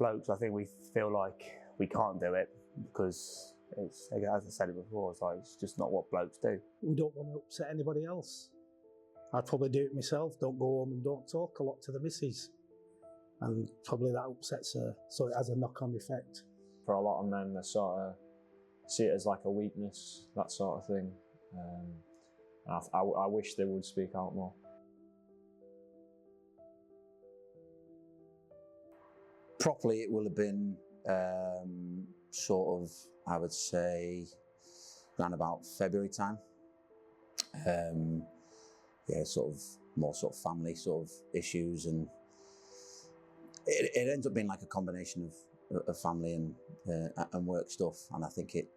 blokes, I think we feel like we can't do it because it's, as I said it before, it's just not what blokes do. We don't want to upset anybody else. I'd probably do it myself, don't go home and don't talk a lot to the missus. And probably that upsets her, so it has a knock-on effect. For a lot of men, they sort of see it as like a weakness, that sort of thing. I wish they would speak out more. Properly, it will have been sort of, I would say, around about February time. Yeah, sort of more sort of family sort of issues, and it ends up being like a combination of family and work stuff, and I think it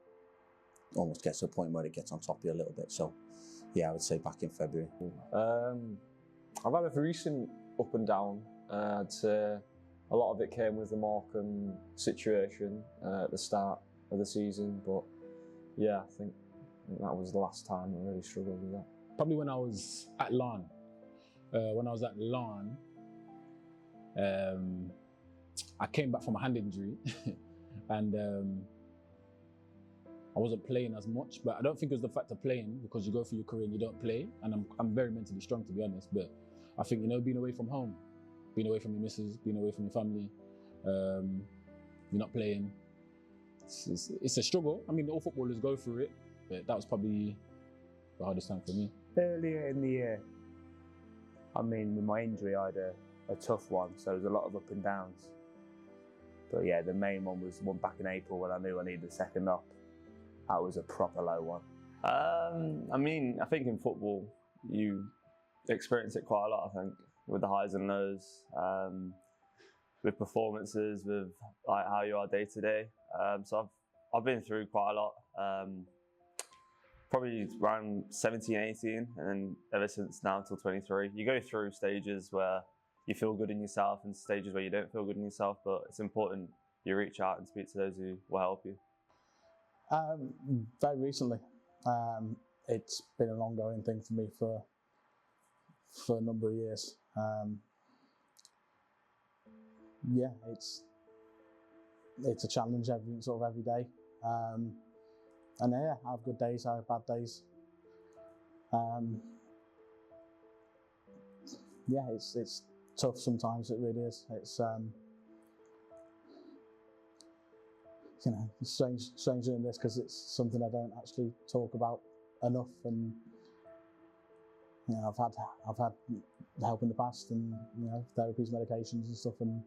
almost gets to a point where it gets on top of you a little bit. So yeah, I would say back in February. I've had a recent up and down. I'd say a lot of it came with the Morecambe situation at the start of the season, but yeah, I think that was the last time I really struggled with that. Probably when I was at Lawn. I came back from a hand injury and I wasn't playing as much, but I don't think it was the fact of playing, because you go through your career and you don't play, and I'm very mentally strong, to be honest, but I think, being away from home, being away from your missus, being away from your family, you're not playing, it's a struggle. I mean, all footballers go through it, but that was probably the hardest time for me. Earlier in the year, I mean, with my injury, I had a tough one, so there was a lot of up and downs. But yeah, the main one was the one back in April when I knew I needed a second up. That was a proper low one. I mean, I think in football, you experience it quite a lot, I think, with the highs and lows, with performances, with like how you are day to day. So I've been through quite a lot. Probably around 17, 18, and then ever since now till 23. You go through stages where you feel good in yourself and stages where you don't feel good in yourself, but it's important you reach out and speak to those who will help you. Very recently. It's been an ongoing thing for me for a number of years. Yeah, it's a challenge every day. And yeah, I have good days, I have bad days. Yeah, it's tough sometimes, it really is. It's it's strange doing this because it's something I don't actually talk about enough, and I've had help in the past, and therapies, medications and stuff, and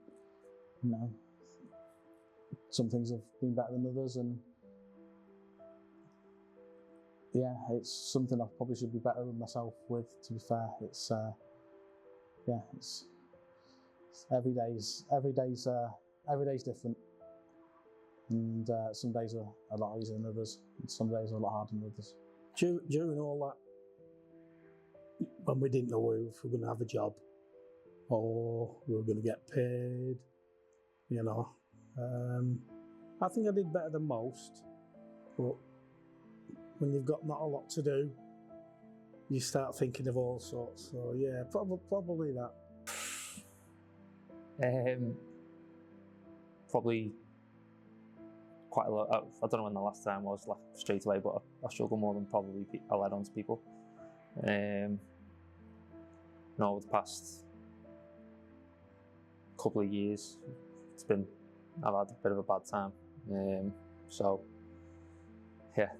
some things have been better than others, and yeah, it's something I probably should be better with myself with, to be fair. It's yeah, it's every day's different, and some days are a lot easier than others, and some days are a lot harder than others. During all that, when we didn't know if we were going to have a job or we were going to get paid, I think I did better than most, but when you've got not a lot to do, you start thinking of all sorts. So yeah, probably that. Probably quite a lot. I don't know when the last time was, like straight away, but I struggle more than probably I let on to people. Over the past couple of years, I've had a bit of a bad time. So yeah.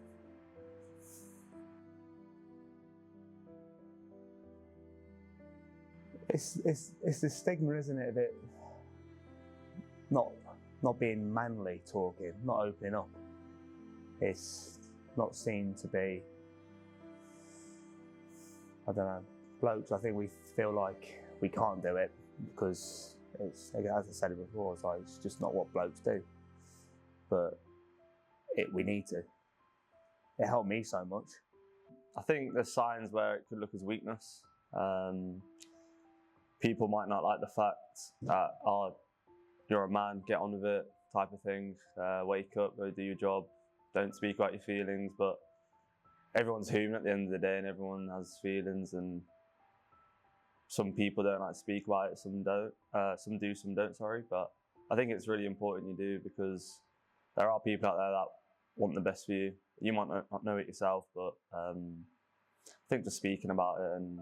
It's the stigma, isn't it, of it not being manly talking, not opening up. It's not seen to be, I don't know, blokes, I think we feel like we can't do it because it's, as I said it before, it's just not what blokes do. But we need to. It helped me so much. I think there's signs where it could look as weakness. People might not like the fact that, oh, you're a man, get on with it, type of thing. Wake up, go do your job, don't speak about your feelings. But everyone's human at the end of the day, and everyone has feelings, and some people don't like to speak about it, some don't. Some do, some don't, sorry. But I think it's really important you do, because there are people out there that want the best for you. You might not know it yourself, but I think just speaking about it and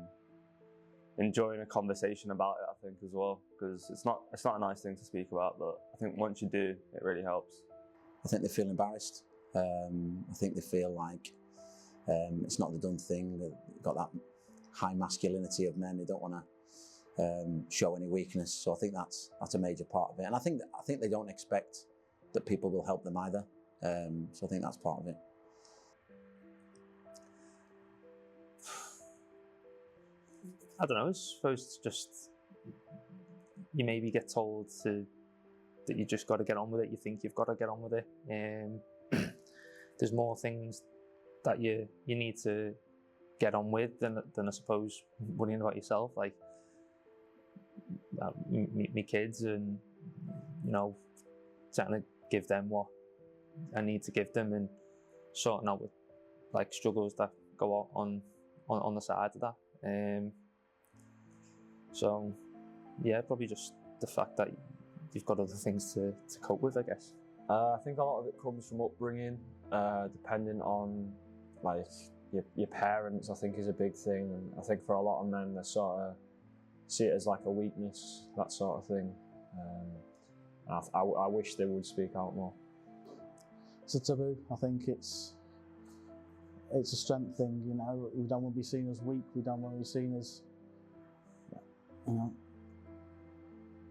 enjoying a conversation about it, I think, as well, because it's not a nice thing to speak about, but I think once you do, it really helps. I think they feel embarrassed. I think they feel like it's not the done thing. They've got that high masculinity of men. They don't want to show any weakness. So I think that's a major part of it. And I think they don't expect that people will help them either. So I think that's part of it. I don't know, I suppose it's just, you maybe get told that you just got to get on with it, you think you've got to get on with it. There's more things that you need to get on with than I suppose worrying about yourself, like me kids, and trying to give them what I need to give them, and sorting out with like struggles that go on the side of that. So yeah, probably just the fact that you've got other things to cope with, I guess. I think a lot of it comes from upbringing, depending on like your parents. I think is a big thing, and I think for a lot of men, they sort of see it as like a weakness, that sort of thing. I wish they would speak out more. It's a taboo. I think it's a strength thing. We don't want to be seen as weak. We don't want to be seen as,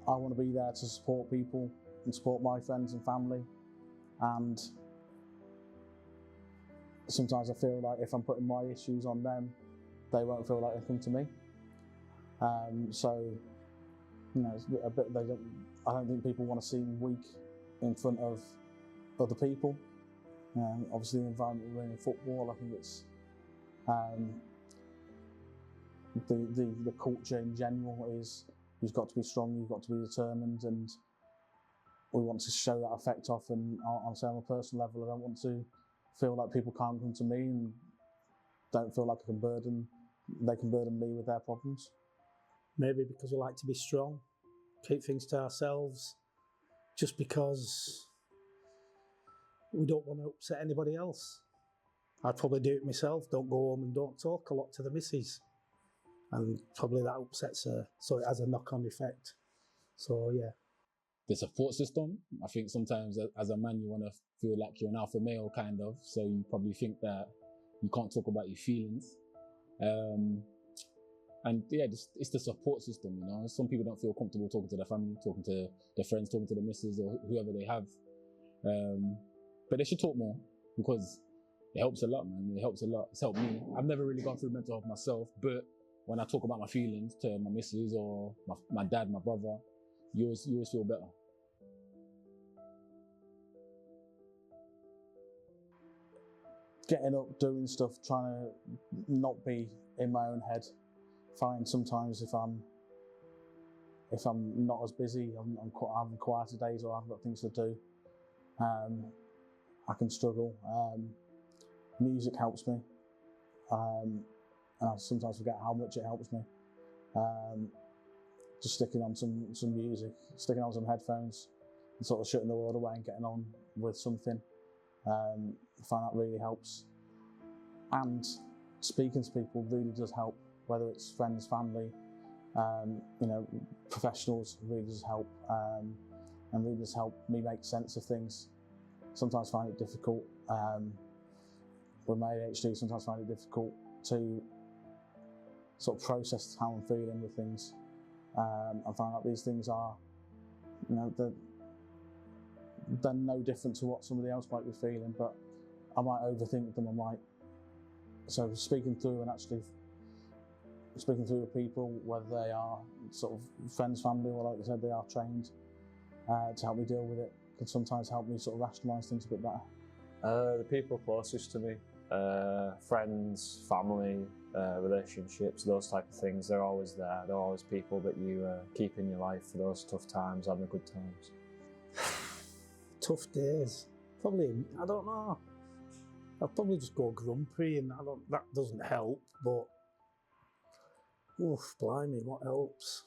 I want to be there to support people and support my friends and family. And sometimes I feel like if I'm putting my issues on them, they won't feel like they come to me. So, it's a bit, I don't think people want to seem weak in front of other people. Obviously the environment we're in football, I think it's the culture in general is you've got to be strong, you've got to be determined, and we want to show that effect off. And on a personal level, I don't want to feel like people can't come to me and don't feel like they can burden me with their problems. Maybe because we like to be strong, keep things to ourselves, just because we don't want to upset anybody else. I'd probably do it myself, don't go home and don't talk a lot to the missus. And probably that upsets her, so it has a knock-on effect. So yeah. The support system, I think sometimes as a man you want to feel like you're an alpha male kind of, so you probably think that you can't talk about your feelings. And yeah, it's the support system, Some people don't feel comfortable talking to their family, talking to their friends, talking to the missus or whoever they have. But they should talk more, because it helps a lot, man. It helps a lot. It's helped me. I've never really gone through mental health myself, but when I talk about my feelings to my missus or my dad, my brother, you always feel better. Getting up, doing stuff, trying to not be in my own head. Fine, sometimes if I'm not as busy, I'm having quieter days or I've got things to do, I can struggle. Music helps me, and I sometimes forget how much it helps me. Just sticking on some music, sticking on some headphones, and sort of shutting the world away and getting on with something. I find that really helps. And speaking to people really does help, whether it's friends, family, professionals, really does help, and really does help me make sense of things. Sometimes find it difficult. With my ADHD, sometimes find it difficult to sort of process how I'm feeling with things. I find out these things are, they're no different to what somebody else might be feeling, but I might overthink them. So speaking through and actually speaking through with people, whether they are sort of friends, family, or like I said, they are trained to help me deal with it, can sometimes help me sort of rationalise things a bit better. The people closest to me, friends, family, relationships, those type of things, they're always there. They're always people that you keep in your life for those tough times and the good times. Tough days. Probably, I don't know. I'll probably just go grumpy, and that doesn't help, but oof, blimey, what helps?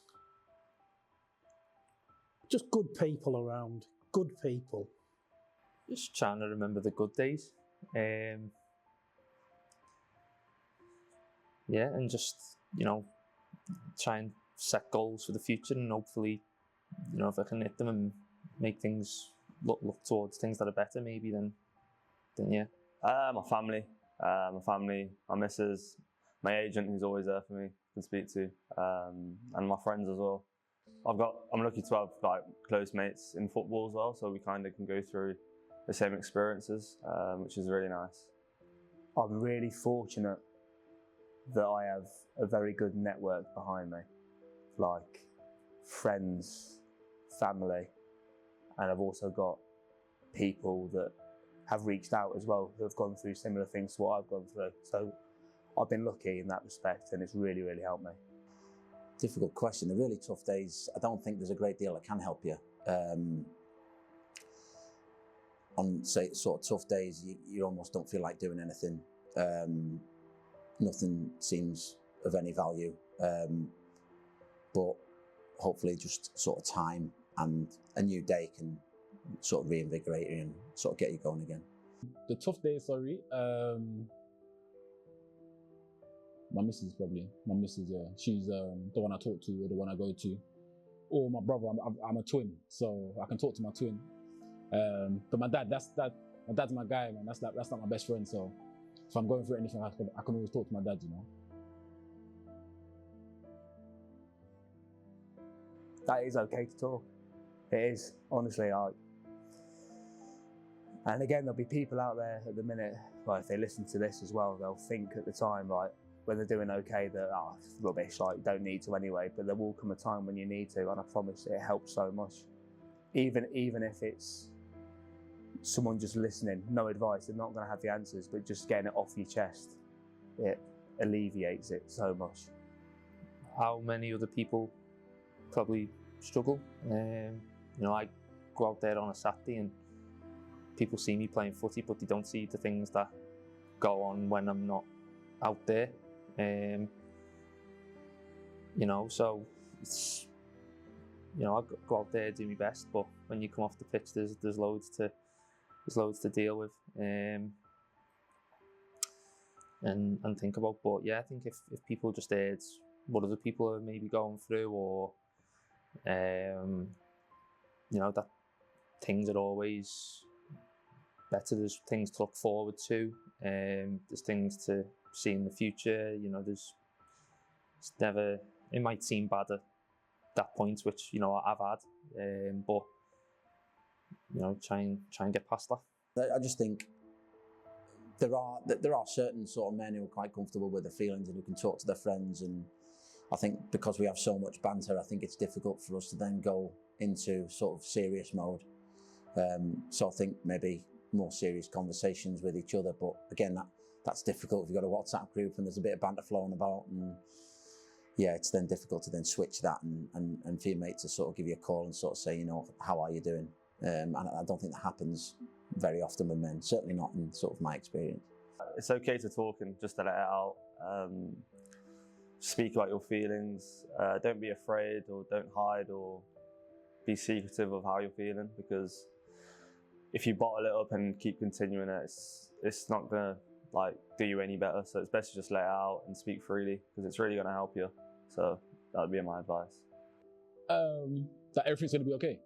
just good people around, good people. Just trying to remember the good days. Yeah, and just, try and set goals for the future, and hopefully, if I can hit them and make things look towards things that are better, maybe then yeah. My family, my missus, my agent who's always there for me to speak to, and my friends as well. I'm lucky to have like close mates in football as well, so we kind of can go through the same experiences, which is really nice. I'm really fortunate that I have a very good network behind me, like friends, family, and I've also got people that have reached out as well, who have gone through similar things to what I've gone through. So I've been lucky in that respect, and it's really, really helped me. Difficult question. The really tough days, I don't think there's a great deal that can help you. On, say, sort of tough days, you almost don't feel like doing anything. Nothing seems of any value. But hopefully just sort of time and a new day can sort of reinvigorate you and sort of get you going again. The tough days, sorry. My missus probably. My missus, yeah. She's the one I talk to or the one I go to. Or my brother. I'm a twin, so I can talk to my twin. But my dad, my dad's my guy, man. That's not my best friend. So if I'm going through anything, I can always talk to my dad, That is okay to talk. It is, honestly. And again, there'll be people out there at the minute, like if they listen to this as well, they'll think at the time, like when they're doing okay, that it's rubbish, like you don't need to anyway. But there will come a time when you need to, and I promise it helps so much. Even if it's someone just listening, no advice, they're not going to have the answers, but just getting it off your chest, it alleviates it so much. How many other people probably struggle? I go out there on a Saturday and people see me playing footy, but they don't see the things that go on when I'm not out there. So it's, I go out there, do my best, but when you come off the pitch, there's loads to deal with and think about. But yeah, I think if people just heard what other people are maybe going through, or that things are always better. There's things to look forward to. There's things to see in the future. It's never. It might seem bad at that point, which I've had, but try and get past that. I just think there are certain sort of men who are quite comfortable with their feelings and who can talk to their friends, and I think because we have so much banter, I think it's difficult for us to then go into sort of serious mode. So I think maybe more serious conversations with each other, but again, that's difficult if you've got a WhatsApp group and there's a bit of banter flowing about, and yeah, it's then difficult to then switch that and for your mate to sort of give you a call and sort of say, how are you doing? And I don't think that happens very often with men, certainly not in sort of my experience. It's okay to talk and just to let it out. Speak about your feelings. Don't be afraid, or don't hide, or be secretive of how you're feeling, because if you bottle it up and keep continuing it, it's not gonna do you any better. So it's best to just let it out and speak freely, because it's really gonna help you. So that would be my advice. That everything's gonna be okay,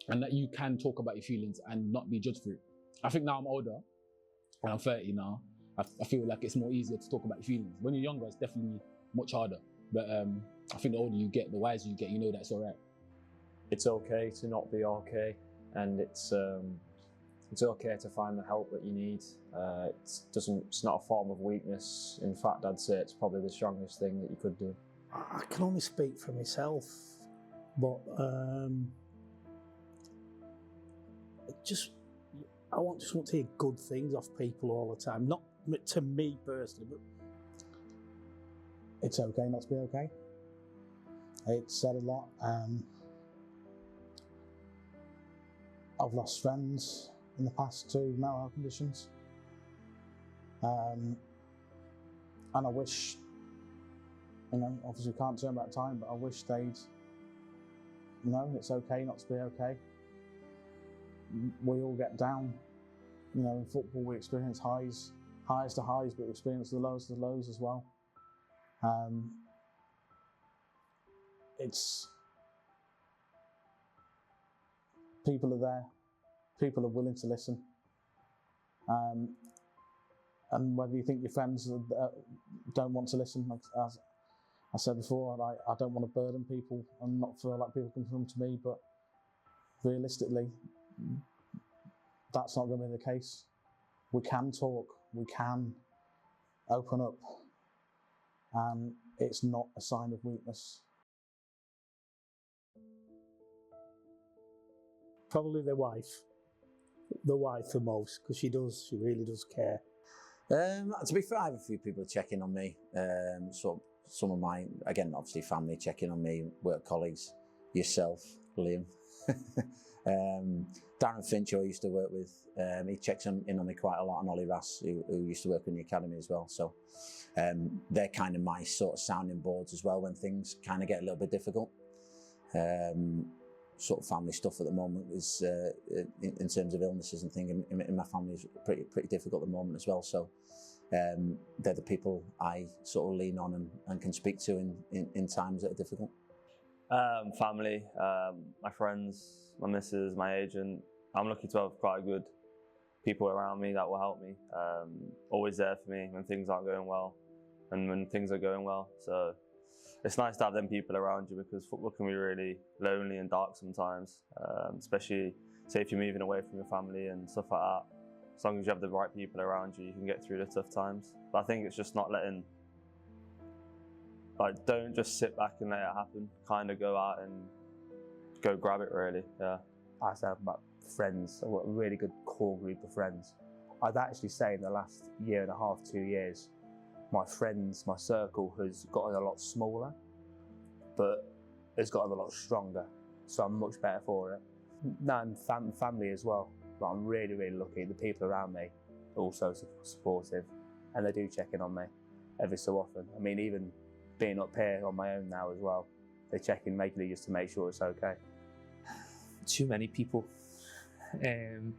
and that you can talk about your feelings and not be judged for it. I think now I'm older, and I'm 30 now. I feel like it's more easier to talk about your feelings. When you're younger, it's definitely much harder. But I think the older you get, the wiser you get. That it's all right. It's okay to not be okay, and it's okay to find the help that you need. It's not a form of weakness. In fact, I'd say it's probably the strongest thing that you could do. I can only speak for myself, but I just want to hear good things off people all the time. Not to me personally, but it's okay not to be okay. It's said a lot. I've lost friends in the past to mental health conditions, and I wish, obviously can't turn back time, but I wish they'd no, it's okay not to be okay. We all get down. You know, in football we experience highs to highs, but we experience the lows to lows as well. It's people are there, people are willing to listen, and whether you think your friends don't want to listen, like as I said before, I don't want to burden people and not feel like people can come to me, but realistically, that's not going to be the case. We can talk, we can open up, and it's not a sign of weakness. Probably the wife the most, because she really does care. To be fair, I have a few people checking on me. So some of my, again, obviously family checking on me, work colleagues, yourself, Liam. Darren Finch, who I used to work with, he checks in on me quite a lot, and Ollie Rass, who used to work in the academy as well. So they're kind of my sort of sounding boards as well when things kind of get a little bit difficult. Sort of family stuff at the moment is, in terms of illnesses and things in my family, is pretty difficult at the moment as well. So they're the people I sort of lean on and can speak to in times that are difficult. Family, my friends, my missus, my agent. I'm lucky to have quite good people around me that will help me. Always there for me when things aren't going well and when things are going well. So it's nice to have them people around you, because football can be really lonely and dark sometimes, especially say if you're moving away from your family and stuff like that. As long as you have the right people around you, you can get through the tough times. But I think it's just not letting, like, don't just sit back and let it happen. Kind of go out and go grab it, really. Yeah. I said about friends. I've got a really good core group of friends. I'd actually say in the last year and a half, 2 years, my friends, my circle has gotten a lot smaller, but it's gotten a lot stronger. So I'm much better for it. And family as well. But I'm really, really lucky. The people around me are also supportive, and they do check in on me every so often. I mean, even being up here on my own now as well, they check in regularly just to make sure it's okay. Too many people. You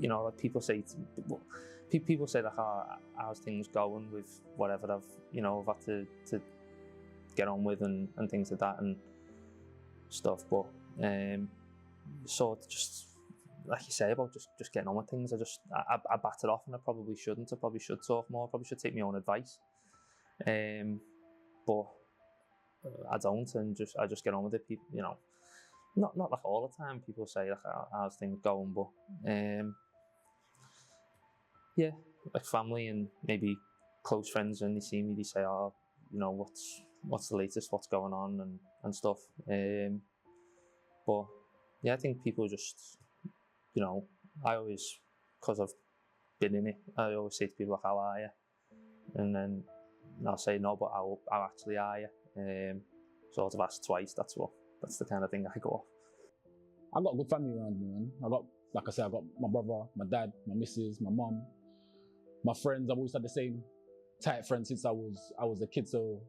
know, like people say like, how's things going with whatever I've had to get on with and things like that and stuff. But so just like you say about just getting on with things, I bat it off, and I probably shouldn't. I probably should talk more. I probably should take my own advice. But I don't, and I just get on with it. People, you know, not like all the time. People say like, how's things going, but yeah, like family and maybe close friends, and they see me, they say, oh, you know, what's the latest, what's going on and stuff. But yeah, I think people just, you know, I always, because I've been in it, I always say to people like, how are you? And then I'll say no, but how actually are you? Sort of ask twice. That's the kind of thing I go off. I got a good family around me, man. Like I said, I got my brother, my dad, my missus, my mum, my friends. I've always had the same tight friends since I was a kid. So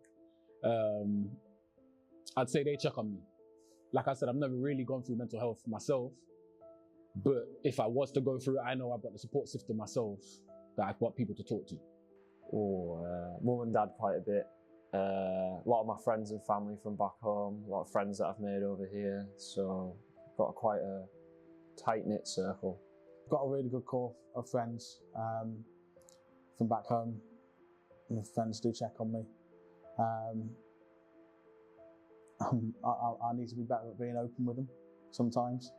I'd say they check on me. Like I said, I've never really gone through mental health myself, but if I was to go through it, I know I've got the support system myself that I've got people to talk to. Mum and dad quite a bit. A lot of my friends and family from back home, a lot of friends that I've made over here. So I've got quite a tight-knit circle. I've got a really good core of friends from back home. My friends do check on me. I need to be better at being open with them sometimes.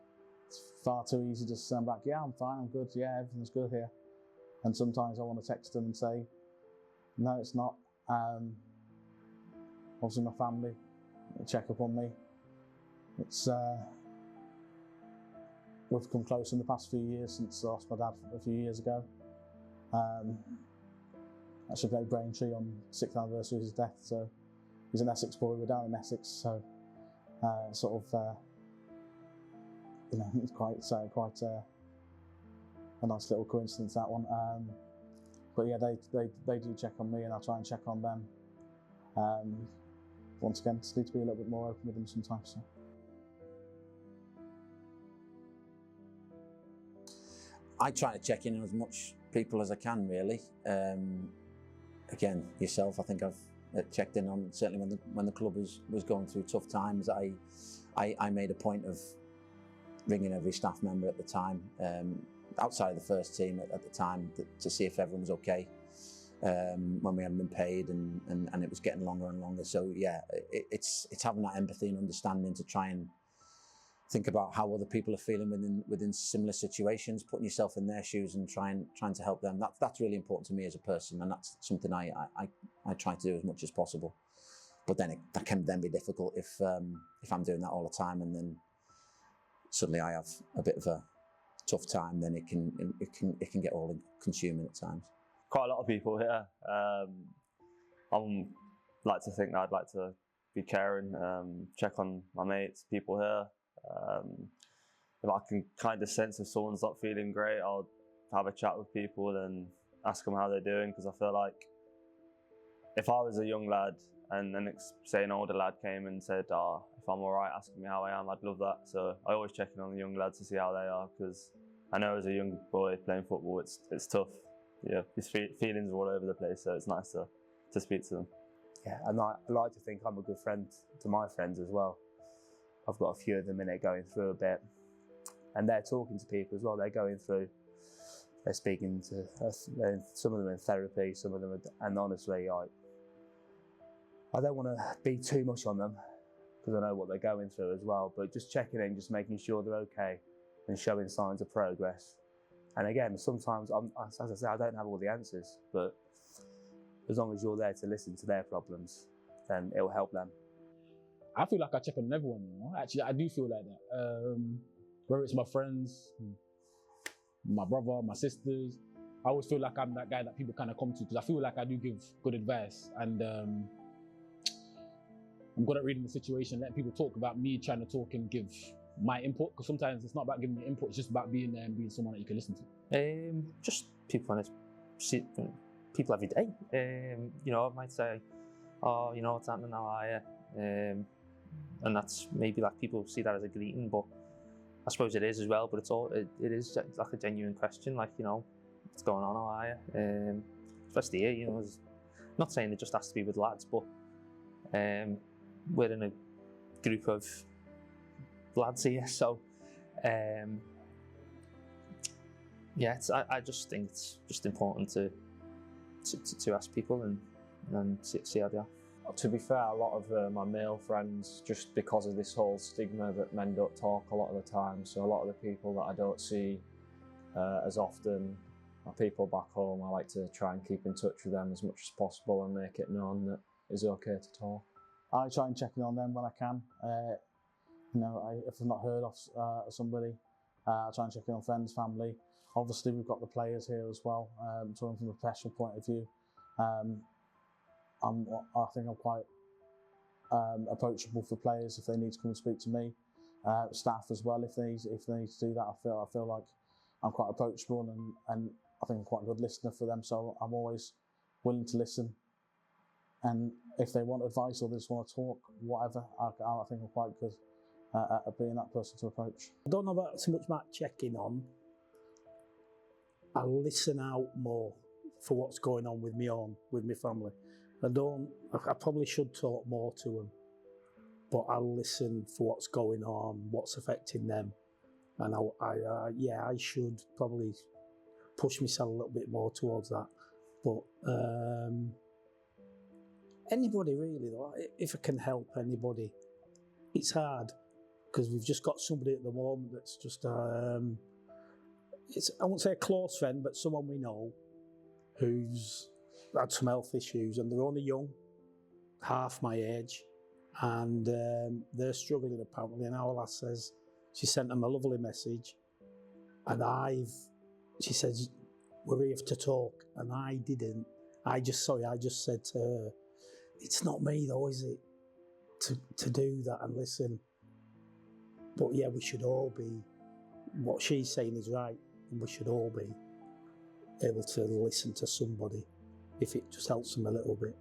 It's far too easy to stand back, yeah, I'm fine, I'm good, yeah, everything's good here. And sometimes I want to text them and say, no, it's not. Obviously my family check up on me. It's we've come close in the past few years since I lost my dad a few years ago. Actually played Braintree on 6th anniversary of his death, so he's an Essex boy. We're down in Essex, so you know, it's quite a nice little coincidence, that one. But yeah, they do check on me, and I try and check on them. once again, just need to be a little bit more open with them sometimes. So. I try to check in on as much people as I can, really. Again, yourself, I think I've checked in on, certainly when the club was going through tough times. I made a point of ringing every staff member at the time, outside of the first team at the time, to see if everyone was okay when we hadn't been paid, and it was getting longer and longer. So yeah, it's having that empathy and understanding to try and think about how other people are feeling within similar situations, putting yourself in their shoes and trying to help them. That's really important to me as a person, and that's something I try to do as much as possible. But then that can then be difficult if I'm doing that all the time, and then suddenly I have a bit of a tough time. Then it can get all consuming at times. Quite a lot of people here. I like to think that I'd like to be caring, check on my mates, people here. If I can kind of sense if someone's not feeling great, I'll have a chat with people and ask them how they're doing, because I feel like if I was a young lad and then say an older lad came and said, if I'm alright, asking me how I am, I'd love that. So I always check in on the young lads to see how they are, because I know as a young boy playing football, it's tough. Yeah, his feelings are all over the place, so it's nice to speak to them. Yeah, and I like to think I'm a good friend to my friends as well. I've got a few of them in it going through a bit, and they're talking to people as well. They're going through, they're speaking to us, some of them in therapy, some of them, and honestly, I don't want to be too much on them because I know what they're going through as well, but just checking in, just making sure they're okay and showing signs of progress. And again, sometimes, as I say, I don't have all the answers, but as long as you're there to listen to their problems, then it will help them. I feel like I check on everyone, you know. Actually, I do feel like that. Whether it's my friends, my brother, my sisters, I always feel like I'm that guy that people kind of come to, because I feel like I do give good advice, and I'm good at reading the situation, letting people talk about me, trying to talk and give my input, because sometimes it's not about giving your input, it's just about being there and being someone that you can listen to. Just people when I see people every day. You know, I might say, "Oh, you know what's happening now, are you?" And that's maybe like people see that as a greeting, but I suppose it is as well. But it is like a genuine question, like, you know, what's going on, how are you? Especially here, you know, not saying it just has to be with lads, but we're in a group of lads here, so yeah, I just think it's just important to ask people and see how they are. To be fair, a lot of my male friends, just because of this whole stigma that men don't talk a lot of the time, so a lot of the people that I don't see as often are people back home. I like to try and keep in touch with them as much as possible and make it known that it's okay to talk. I try and check in on them when I can. You know, if I've not heard of somebody, I try and check in on friends, family. Obviously, we've got the players here as well. Talking from a professional point of view, I think I'm quite approachable for players if they need to come and speak to me. Staff as well, if they need to do that. I feel like I'm quite approachable, and I think I'm quite a good listener for them. So I'm always willing to listen. And if they want advice or they just want to talk, whatever, I think I'm quite good at being that person to approach. I don't know about so much about checking on. I listen out more for what's going on with my family. I probably should talk more to them, but I listen for what's going on, what's affecting them, and I should probably push myself a little bit more towards that. But anybody really, though, if I can help anybody, it's hard because we've just got somebody at the moment that's just I won't say a close friend, but someone we know who's had some health issues, and they're only young, half my age, and they're struggling apparently. And our lass says, she sent them a lovely message, and she says, we're here to talk, and I didn't. I just said to her, it's not me though, is it, to do that and listen. But yeah, we should all be, what she's saying is right, and we should all be able to listen to somebody if it just helps them a little bit.